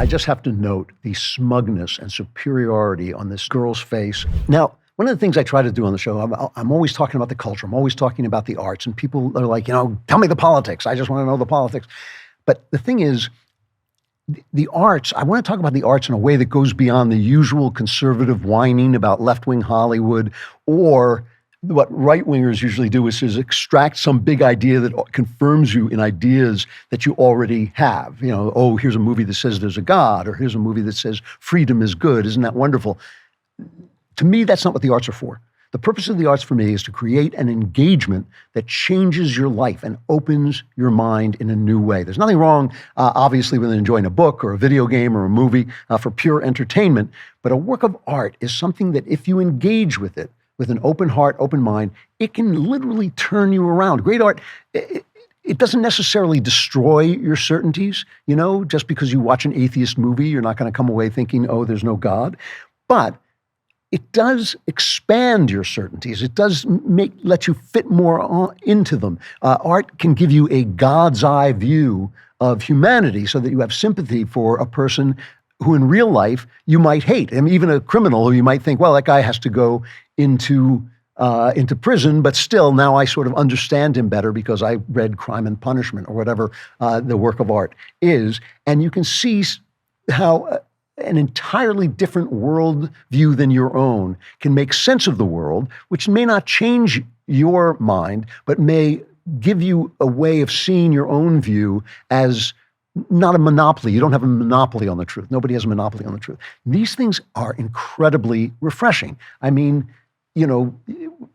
I just have to note the smugness and superiority on this girl's face. Now, one of the things I try to do on the show, I'm always talking about the culture. I'm always talking about the arts. And people are like, tell me the politics. I just want to know the politics. But the thing is, the arts, I want to talk about the arts in a way that goes beyond the usual conservative whining about left-wing Hollywood, or what right-wingers usually do is extract some big idea that confirms you in ideas that you already have. Here's a movie that says there's a God, or here's a movie that says freedom is good. Isn't that wonderful? To me, that's not what the arts are for. The purpose of the arts for me is to create an engagement that changes your life and opens your mind in a new way. There's nothing wrong, obviously, with enjoying a book or a video game or a movie for pure entertainment. But a work of art is something that if you engage with it with an open heart, open mind, it can literally turn you around. Great art, it doesn't necessarily destroy your certainties. Just because you watch an atheist movie, you're not going to come away thinking, oh, there's no God. But it does expand your certainties. It does let you fit more into them. Art can give you a God's eye view of humanity so that you have sympathy for a person who in real life you might hate. I mean, even a criminal who you might think, well, that guy has to go into prison, but still now I sort of understand him better because I read Crime and Punishment or whatever the work of art is. And you can see how an entirely different world view than your own can make sense of the world, which may not change your mind, but may give you a way of seeing your own view as not a monopoly. You don't have a monopoly on the truth. Nobody has a monopoly on the truth. These things are incredibly refreshing. I mean,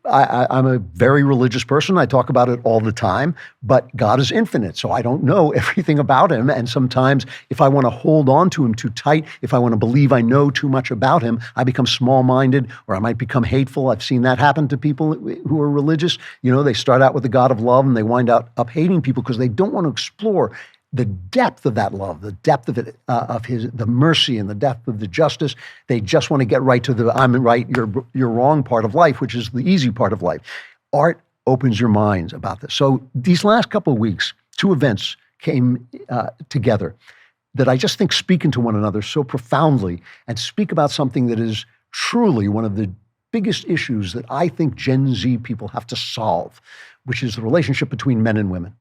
I'm a very religious person. I talk about it all the time, but God is infinite, so I don't know everything about him. And sometimes if I want to hold on to him too tight, if I want to believe I know too much about him, I become small-minded, or I might become hateful. I've seen that happen to people who are religious. They start out with the God of love and they wind up hating people because they don't want to explore the depth of that love, the depth of it, the mercy and the depth of the justice. They just want to get right to the I'm right, you're wrong part of life, which is the easy part of life. Art opens your minds about this. So these last couple of weeks, two events came together that I just think speak into one another so profoundly and speak about something that is truly one of the biggest issues that I think Gen Z people have to solve, which is the relationship between men and women.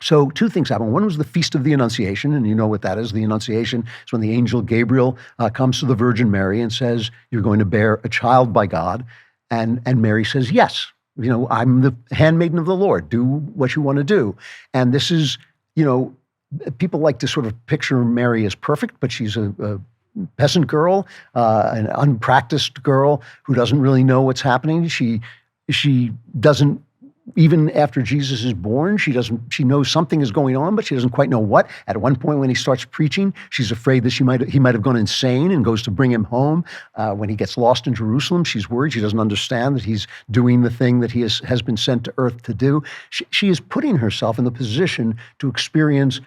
So two things happened. One was the Feast of the Annunciation, and you know what that is. The Annunciation is when the angel Gabriel comes to the Virgin Mary and says, you're going to bear a child by God. And Mary says, yes, I'm the handmaiden of the Lord. Do what you want to do. And this is, people like to sort of picture Mary as perfect, but she's a peasant girl, an unpracticed girl who doesn't really know what's happening. She doesn't, even after Jesus is born, she knows something is going on, but she doesn't quite know what. At one point when he starts preaching, she's afraid that he might have gone insane and goes to bring him home. When he gets lost in Jerusalem, she's worried. She doesn't understand that he's doing the thing that he has been sent to earth to do. She is putting herself in the position to experience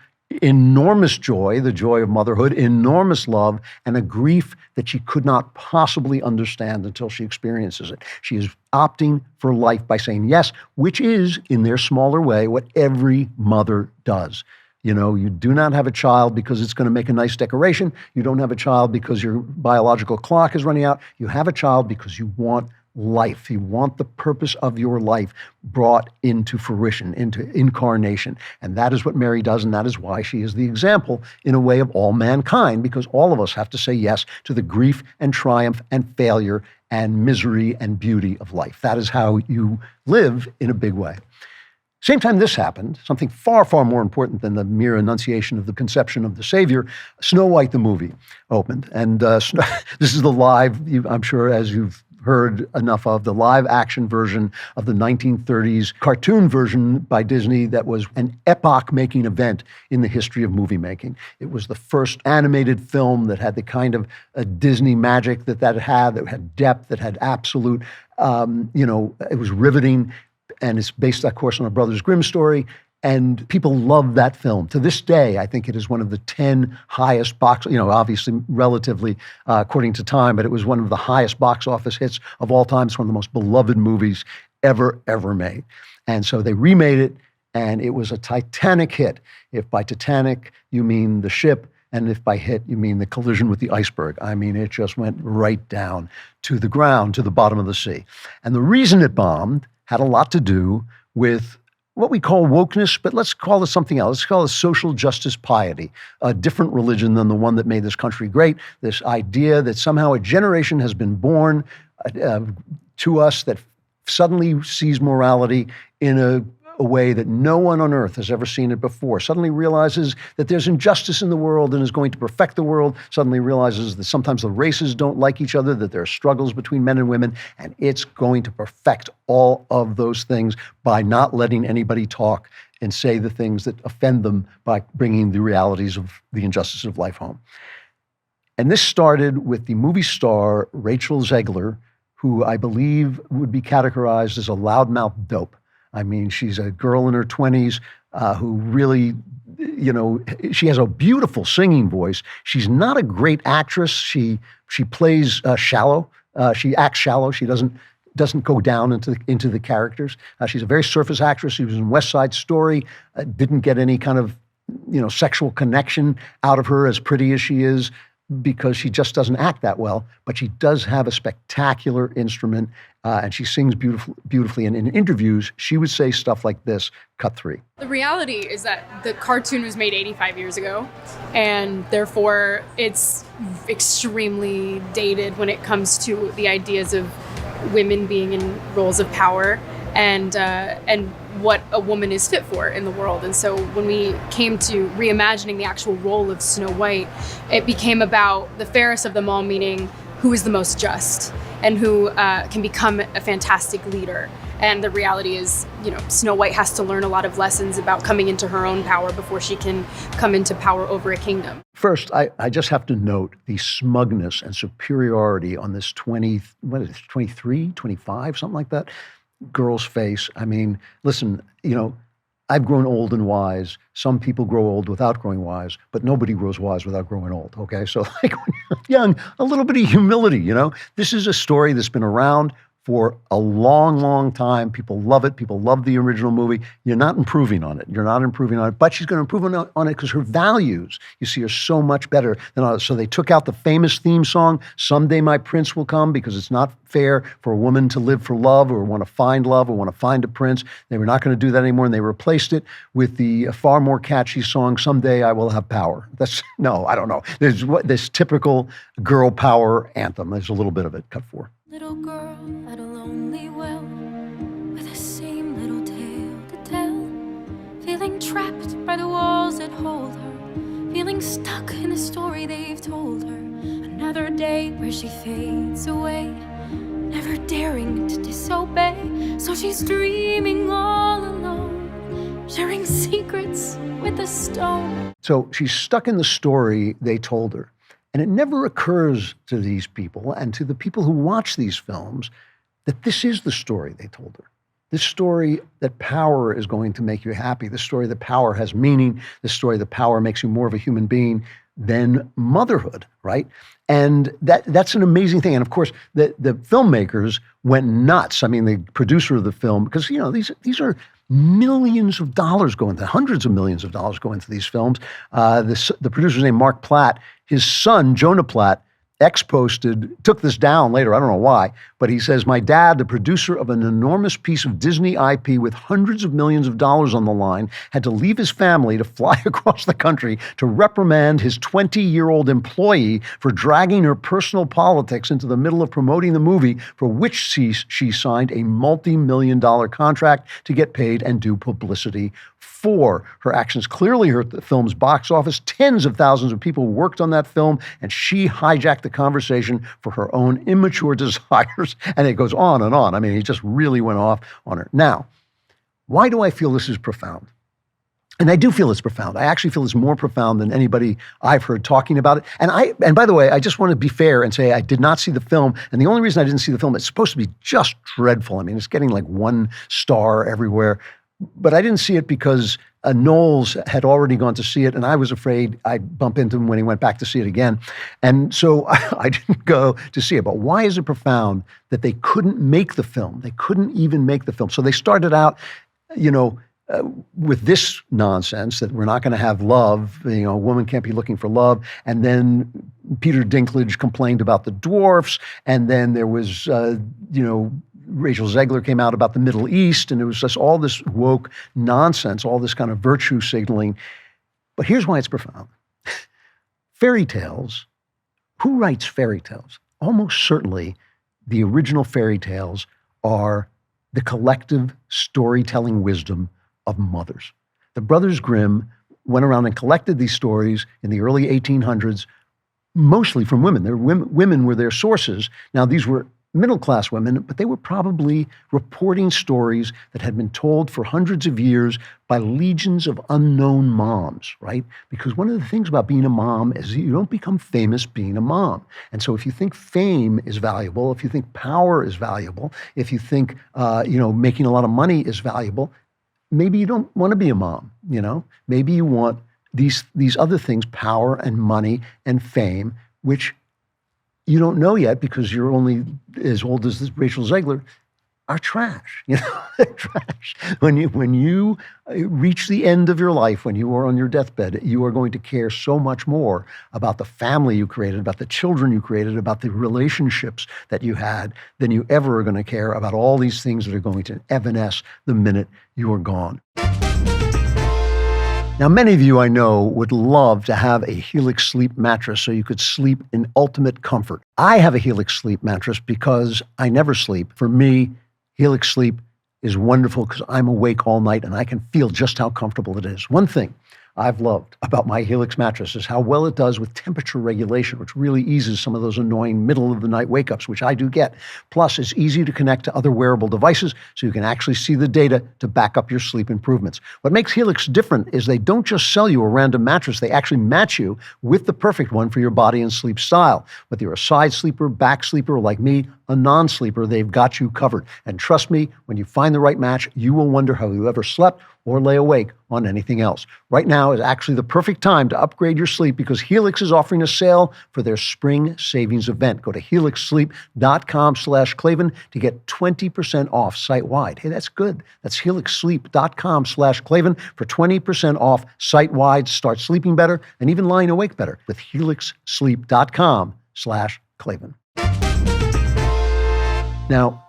enormous joy, the joy of motherhood, enormous love, and a grief that she could not possibly understand until she experiences it. She is opting for life by saying yes, which is, in their smaller way, what every mother does. You do not have a child because it's going to make a nice decoration. You don't have a child because your biological clock is running out. You have a child because you want life. You want the purpose of your life brought into fruition, into incarnation. And that is what Mary does, and that is why she is the example, in a way, of all mankind, because all of us have to say yes to the grief and triumph and failure and misery and beauty of life. That is how you live in a big way. Same time this happened, something far, far more important than the mere annunciation of the conception of the Savior, Snow White the movie opened. And this is the live, I'm sure as you've heard enough of, the live action version of the 1930s cartoon version by Disney that was an epoch-making event in the history of movie making. It was the first animated film that had the kind of Disney magic that had depth, that had absolute, it was riveting, and it's based, of course, on a Brothers Grimm story. And people love that film. To this day, I think it is one of the 10 highest obviously relatively according to time, but it was one of the highest box office hits of all time. It's one of the most beloved movies ever made. And so they remade it, and it was a titanic hit. If by Titanic you mean the ship And if by hit, you mean the collision with the iceberg, I mean, it just went right down to the ground, to the bottom of the sea. And the reason it bombed had a lot to do with what we call wokeness, but let's call it something else. Let's call it social justice piety, a different religion than the one that made this country great. This idea that somehow a generation has been born to us that suddenly sees morality in a way that no one on earth has ever seen it before, suddenly realizes that there's injustice in the world and is going to perfect the world, suddenly realizes that sometimes the races don't like each other, that there are struggles between men and women, and it's going to perfect all of those things by not letting anybody talk and say the things that offend them by bringing the realities of the injustice of life home. And this started with the movie star Rachel Zegler, who I believe would be categorized as a loudmouth dope. I mean, she's a girl in her 20s who really, she has a beautiful singing voice. She's not a great actress. She plays shallow. She acts shallow. She doesn't go down into the characters. She's a very surface actress. She was in West Side Story. Didn't get any kind of sexual connection out of her, as pretty as she is, because she just doesn't act that well. But she does have a spectacular instrument, and she sings beautifully. And in interviews, she would say stuff like this, cut 3. The reality is that the cartoon was made 85 years ago, and therefore it's extremely dated when it comes to the ideas of women being in roles of power and what a woman is fit for in the world. And so when we came to reimagining the actual role of Snow White, it became about the fairest of them all, meaning who is the most just and who can become a fantastic leader. And the reality is, Snow White has to learn a lot of lessons about coming into her own power before she can come into power over a kingdom. First, I just have to note the smugness and superiority on this 23, 25, something like that, girl's face. I mean, listen, I've grown old and wise. Some people grow old without growing wise, but nobody grows wise without growing old, okay? So like when you're young, a little bit of humility, This is a story that's been around for a long, long time. People love it. People love the original movie. You're not improving on it. But she's going to improve on it because her values, you see, are so much better than others. So they took out the famous theme song, Someday My Prince Will Come, because it's not fair for a woman to live for love or want to find love or want to find a prince. They were not going to do that anymore, and they replaced it with the far more catchy song, Someday I Will Have Power. I don't know. There's this typical girl power anthem. There's a little bit of it, cut 4. Little girl at a lonely well, with the same little tale to tell, feeling trapped by the walls that hold her, feeling stuck in the story they've told her. Another day where she fades away, never daring to disobey, so she's dreaming all alone, sharing secrets with the stone. So she's stuck in the story they told her. And it never occurs to these people and to the people who watch these films that this is the story they told her. This story that power is going to make you happy. This story that power has meaning. This story that power makes you more of a human being than motherhood, right? And that's an amazing thing. And of course, the filmmakers went nuts. I mean, the producer of the film, because these are millions of dollars go into, hundreds of millions of dollars go into these films. The producer's name, Mark Platt. His son, Jonah Platt, took this down later. I don't know why, but he says, my dad, the producer of an enormous piece of Disney IP with hundreds of millions of dollars on the line, had to leave his family to fly across the country to reprimand his 20-year-old employee for dragging her personal politics into the middle of promoting the movie, for which she signed a multi-million-dollar contract to get paid and do publicity for. Her actions clearly hurt the film's box office. Tens of thousands of people worked on that film, and she hijacked the conversation for her own immature desires. And it goes on and on. I mean, he just really went off on her. Now, why do I feel this is profound? And I do feel it's profound. I actually feel it's more profound than anybody I've heard talking about it. And by the way, I just want to be fair and say I did not see the film. And the only reason I didn't see the film, it's supposed to be just dreadful. I mean, it's getting like 1 star everywhere. But I didn't see it because Knowles had already gone to see it, and I was afraid I'd bump into him when he went back to see it again. And so I didn't go to see it. But why is it profound that they couldn't make the film? They couldn't even make the film. So they started out, with this nonsense that we're not going to have love, a woman can't be looking for love. And then Peter Dinklage complained about the dwarfs. And then there was, Rachel Zegler came out about the Middle East. And it was just all this woke nonsense, all this kind of virtue signaling. But here's why it's profound. Fairy tales, who writes fairy tales? Almost certainly the original fairy tales are the collective storytelling wisdom of mothers. The Brothers Grimm went around and collected these stories in the early 1800s, mostly from women. Women were their sources. Now, these were middle-class women, but they were probably reporting stories that had been told for hundreds of years by legions of unknown moms, right? Because one of the things about being a mom is you don't become famous being a mom. And so if you think fame is valuable, if you think power is valuable, if you think, making a lot of money is valuable, maybe you don't want to be a mom, Maybe you want these other things, power and money and fame, which you don't know yet because you're only as old as this Rachel Zegler, are trash. They're trash. When you reach the end of your life, when you are on your deathbed, you are going to care so much more about the family you created, about the children you created, about the relationships that you had than you ever are going to care about all these things that are going to evanesce the minute you are gone. Now, many of you I know would love to have a Helix sleep mattress so you could sleep in ultimate comfort. I have a Helix sleep mattress because I never sleep. For me, Helix sleep is wonderful because I'm awake all night and I can feel just how comfortable it is. One thing I've loved about my Helix mattress is how well it does with temperature regulation, which really eases some of those annoying middle of the night wake-ups, which I do get. Plus, it's easy to connect to other wearable devices so you can actually see the data to back up your sleep improvements. What makes Helix different is they don't just sell you a random mattress, they actually match you with the perfect one for your body and sleep style. Whether you're a side sleeper, back sleeper, or like me, a non-sleeper, they've got you covered. And trust me, when you find the right match, you will wonder how you ever slept or lay awake on anything else. Right now is actually the perfect time to upgrade your sleep because Helix is offering a sale for their spring savings event. Go to helixsleep.com/Klavan to get 20% off site-wide. Hey, that's good. That's helixsleep.com/Klavan for 20% off site-wide. Start sleeping better and even lying awake better with helixsleep.com/Klavan. Now,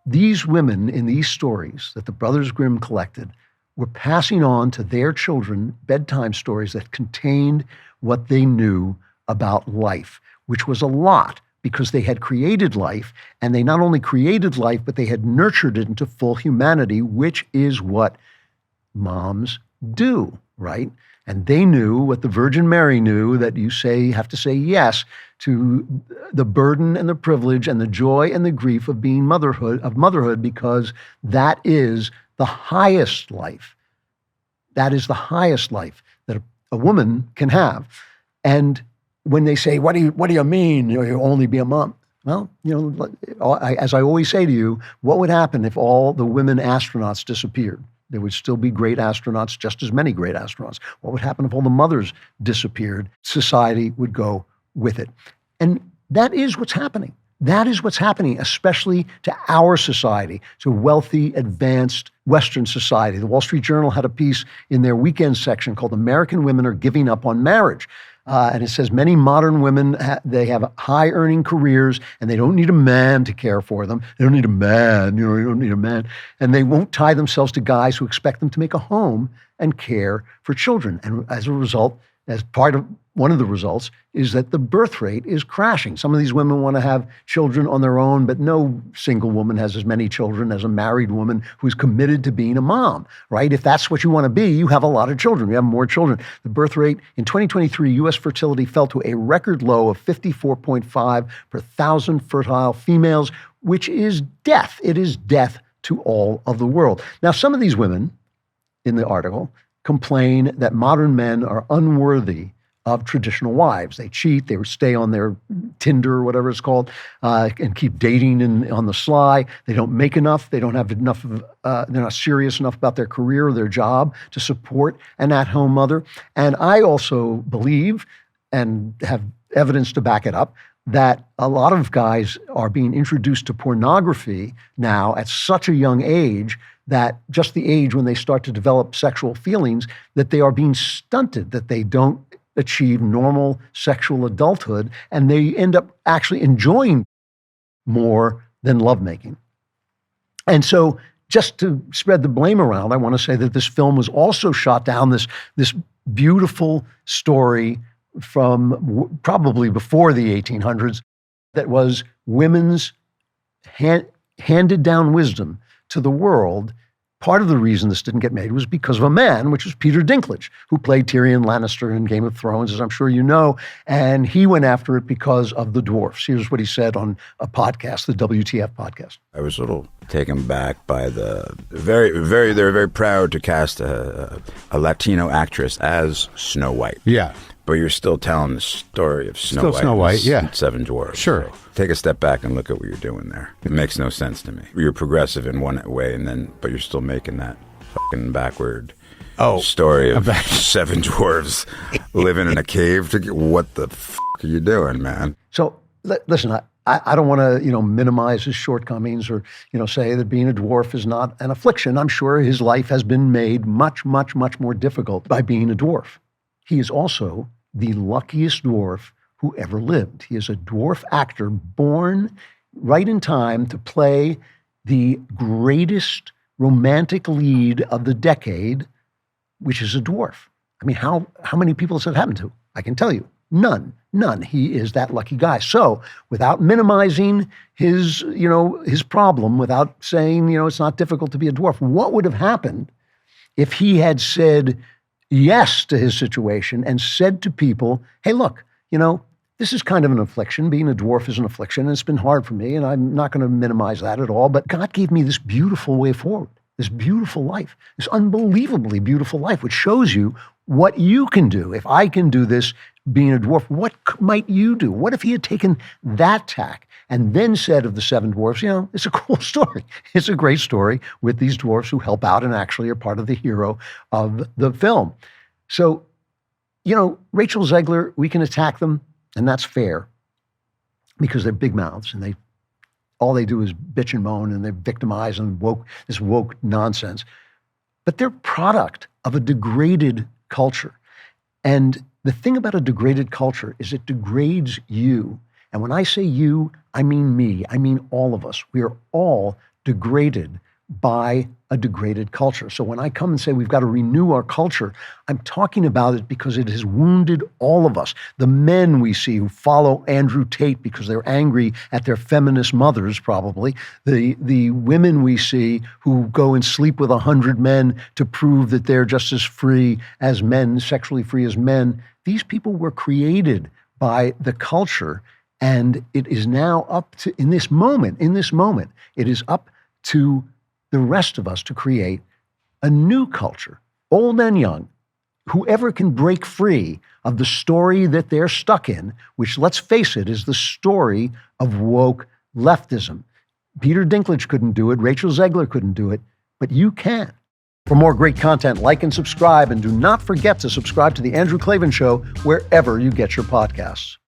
these women in these stories that the Brothers Grimm collected were passing on to their children bedtime stories that contained what they knew about life, which was a lot because they had created life, and they not only created life, but they had nurtured it into full humanity, which is what moms do, right? And they knew what the Virgin Mary knew, that you have to say yes to the burden and the privilege and the joy and the grief of being motherhood, because that is the highest life. That is the highest life that a woman can have. And when they say, what do you mean you'll only be a mom? Well, as I always say to you, what would happen if all the women astronauts disappeared? There would still be great astronauts, just as many great astronauts. What would happen if all the mothers disappeared? Society would go with it. And that is what's happening. That is what's happening, especially to our society, to wealthy, advanced Western society. The Wall Street Journal had a piece in their weekend section called "American Women Are Giving Up on Marriage." And it says many modern women, they have high-earning careers, and they don't need a man to care for them. They don't need a man, you don't need a man. And they won't tie themselves to guys who expect them to make a home and care for children. And as a result, as part of one of the results is that the birth rate is crashing. Some of these women want to have children on their own, but no single woman has as many children as a married woman who's committed to being a mom, right? If that's what you want to be, you have a lot of children. You have more children. The birth rate in 2023, U.S. fertility fell to a record low of 54.5 per thousand fertile females, which is death. It is death to all of the world. Now, some of these women in the article complain that modern men are unworthy of traditional wives. They cheat, they stay on their Tinder or whatever it's called, and keep dating on the sly. They don't make enough. They don't have enough they're not serious enough about their career or their job to support an at-home mother. And I also believe, and have evidence to back it up, that a lot of guys are being introduced to pornography now at such a young age that just the age when they start to develop sexual feelings, that they are being stunted, that they don't achieve normal sexual adulthood, and they end up actually enjoying more than lovemaking. And so just to spread the blame around, I want to say that this film was also shot down, this beautiful story from probably before the 1800s that was women's handed down wisdom to the world. Part of the reason this didn't get made was because of a man, which was Peter Dinklage, who played Tyrion Lannister in Game of Thrones, as I'm sure you know, and he went after it because of the dwarfs. Here's what he said on a podcast, the WTF podcast. I was a little taken back by the they were very proud to cast a Latino actress as Snow White. Yeah. But you're still telling the story of Snow White, yeah. Seven Dwarfs. Sure. So take a step back and look at what you're doing there. It makes no sense to me. You're progressive in one way, but you're still making that fucking backward story of seven dwarves living in a cave. What the fuck are you doing, man? So listen, I don't want to minimize his shortcomings or say that being a dwarf is not an affliction. I'm sure his life has been made much, much, much more difficult by being a dwarf. He is also the luckiest dwarf who ever lived. He is a dwarf actor born right in time to play the greatest romantic lead of the decade, which is a dwarf. I mean, how many people has that happened to? I can tell you, none. He is that lucky guy. So without minimizing his problem, without saying, it's not difficult to be a dwarf, what would have happened if he had said yes to his situation and said to people, hey, look, this is kind of an affliction. Being a dwarf is an affliction, and it's been hard for me, and I'm not going to minimize that at all. But God gave me this beautiful way forward, this beautiful life, this unbelievably beautiful life, which shows you what you can do. If I can do this being a dwarf, what might you do? What if he had taken that tack and then said of the seven dwarfs, it's a cool story. It's a great story with these dwarfs who help out and actually are part of the hero of the film. So, Rachel Zegler, we can attack them, and that's fair because they're big mouths and all they do is bitch and moan and they victimize and this woke nonsense. But they're product of a degraded culture. And the thing about a degraded culture is it degrades you. And when I say you, I mean me. I mean all of us. We are all degraded by a degraded culture. So when I come and say we've got to renew our culture, I'm talking about it because it has wounded all of us. The men we see who follow Andrew Tate because they're angry at their feminist mothers, probably. The women we see who go and sleep with 100 men to prove that they're just as free as men, sexually free as men. These people were created by the culture, and it is now up to, in this moment, it is up to the rest of us to create a new culture, old and young. Whoever can break free of the story that they're stuck in, which, let's face it, is the story of woke leftism. Peter Dinklage couldn't do it, Rachel Zegler couldn't do it, but you can. For more great content, like and subscribe, and do not forget to subscribe to The Andrew Klavan Show wherever you get your podcasts.